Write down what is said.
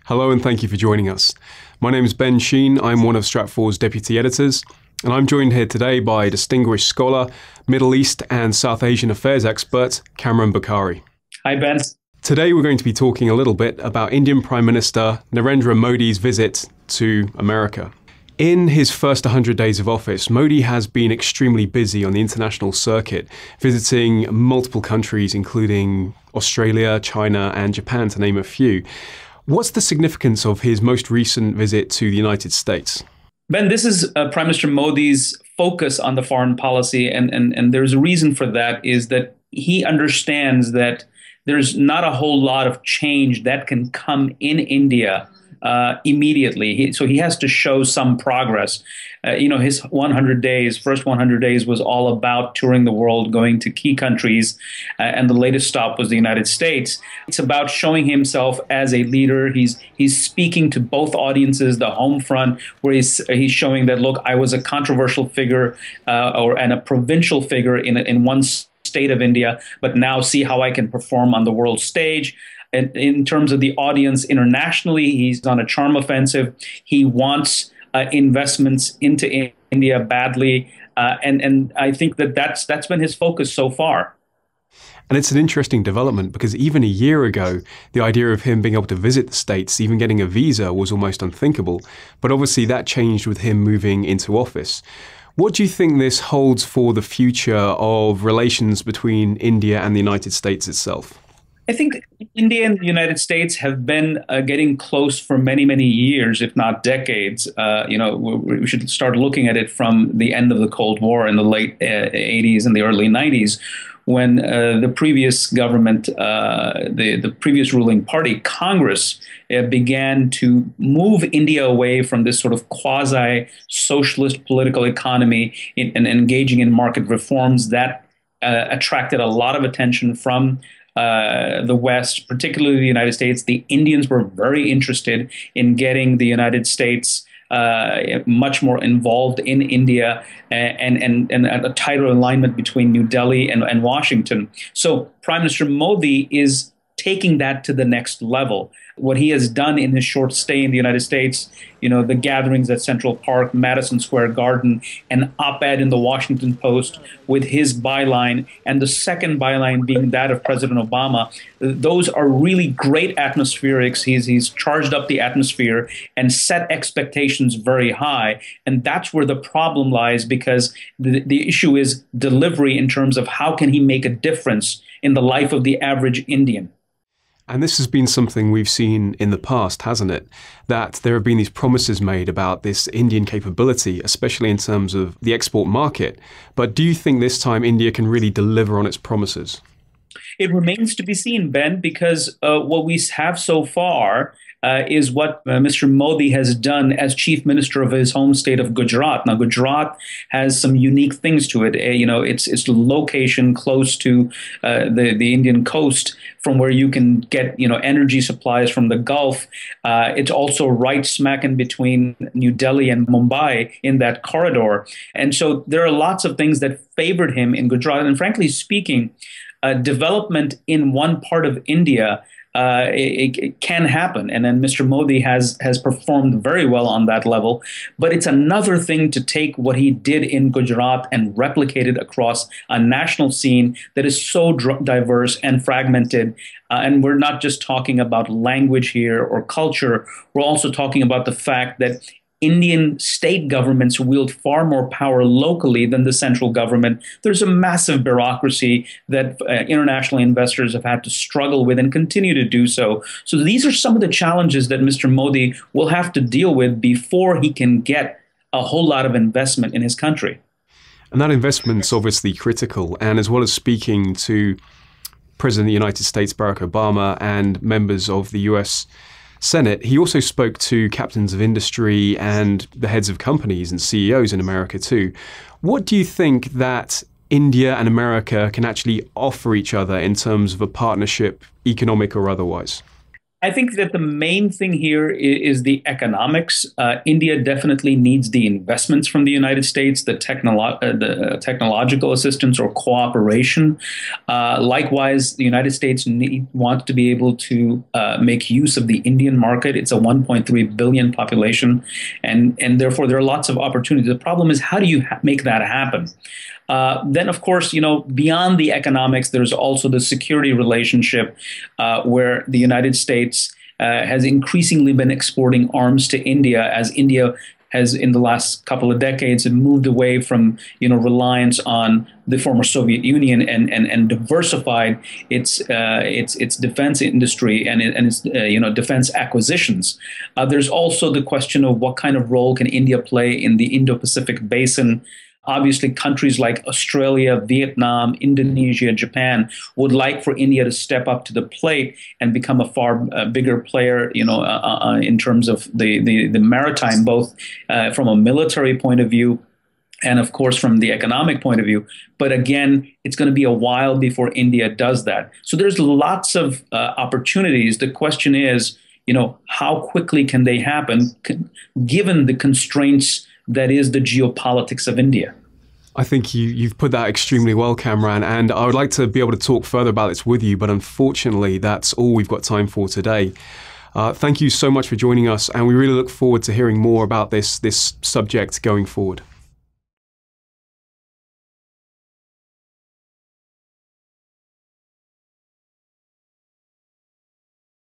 Hello and thank you for joining us. My name is Ben Sheen. I'm one of Stratfor's deputy editors, and I'm joined here today by distinguished scholar, Middle East and South Asian affairs expert, Kamran Bokhari. Hi, Ben. Today we're going to be talking a little bit about Indian Prime Minister Narendra Modi's visit to America. In his first 100 days of office, Modi has been extremely busy on the international circuit, visiting multiple countries, including Australia, China, and Japan, to name a few. What's the significance of his most recent visit to the United States? Ben, this is Prime Minister Modi's focus on the foreign policy, and there's a reason for that, is that he understands that there's not a whole lot of change that can come in India immediately. So he has to show some progress. His first 100 days was all about touring the world, going to key countries, and the latest stop was the United States. It's about showing himself as a leader. He's speaking to both audiences, the home front, where he's showing that, look, I was a controversial figure and a provincial figure in one state of India, but now see how I can perform on the world stage. And in terms of the audience internationally, he's on a charm offensive. He wants investments into India badly, and I think that's been his focus so far. And it's an interesting development because even a year ago, the idea of him being able to visit the States, even getting a visa, was almost unthinkable. But obviously that changed with him moving into office. What do you think this holds for the future of relations between India and the United States itself? I think India and the United States have been getting close for many, many years, if not decades. We should start looking at it from the end of the Cold War in the late 80s and the early 90s, when the previous government, the previous ruling party, Congress, began to move India away from this sort of quasi-socialist political economy and engaging in market reforms that attracted a lot of attention from the West, particularly the United States. The Indians were very interested in getting the United States much more involved in India and a tighter alignment between New Delhi and Washington. So Prime Minister Modi is taking that to the next level. What he has done in his short stay in the United States, the gatherings at Central Park, Madison Square Garden, an op-ed in the Washington Post with his byline, and the second byline being that of President Obama, those are really great atmospherics. He's charged up the atmosphere and set expectations very high. And that's where the problem lies, because the issue is delivery in terms of how can he make a difference in the life of the average Indian. And this has been something we've seen in the past, hasn't it? That there have been these promises made about this Indian capability, especially in terms of the export market. But do you think this time India can really deliver on its promises? It remains to be seen, Ben, because what we have so far is what Mr. Modi has done as chief minister of his home state of Gujarat. Now, Gujarat has some unique things to it. It's location close to the Indian coast, from where you can get energy supplies from the Gulf. It's also right smack in between New Delhi and Mumbai in that corridor. And so there are lots of things that favored him in Gujarat. And frankly speaking, development in one part of India it can happen. And then Mr. Modi has performed very well on that level. But it's another thing to take what he did in Gujarat and replicate it across a national scene that is so diverse and fragmented. And we're not just talking about language here or culture. We're also talking about the fact that Indian state governments wield far more power locally than the central government. There's a massive bureaucracy that international investors have had to struggle with and continue to do so. So these are some of the challenges that Mr. Modi will have to deal with before he can get a whole lot of investment in his country. And that investment's obviously critical. And as well as speaking to President of the United States, Barack Obama, and members of the U.S. Senate, he also spoke to captains of industry and the heads of companies and CEOs in America too. What do you think that India and America can actually offer each other in terms of a partnership, economic or otherwise? I think that the main thing here is the economics. India definitely needs the investments from the United States, the technological assistance or cooperation. Likewise, the United States wants to be able to make use of the Indian market. It's a 1.3 billion population, and therefore there are lots of opportunities. The problem is, how do you make that happen? Then, of course, beyond the economics, there's also the security relationship where the United States has increasingly been exporting arms to India as India has, in the last couple of decades, moved away from reliance on the former Soviet Union and diversified its defense industry and its defense acquisitions. There's also the question of what kind of role can India play in the Indo-Pacific basin. Obviously, countries like Australia, Vietnam, Indonesia, Japan would like for India to step up to the plate and become a far bigger player, in terms of the maritime, both from a military point of view and, of course, from the economic point of view. But again, it's going to be a while before India does that. So there's lots of opportunities. The question is, how quickly can they happen, given the constraints that is the geopolitics of India? I think you've put that extremely well, Kamran, and I would like to be able to talk further about this with you, but unfortunately that's all we've got time for today. Thank you so much for joining us, and we really look forward to hearing more about this subject going forward.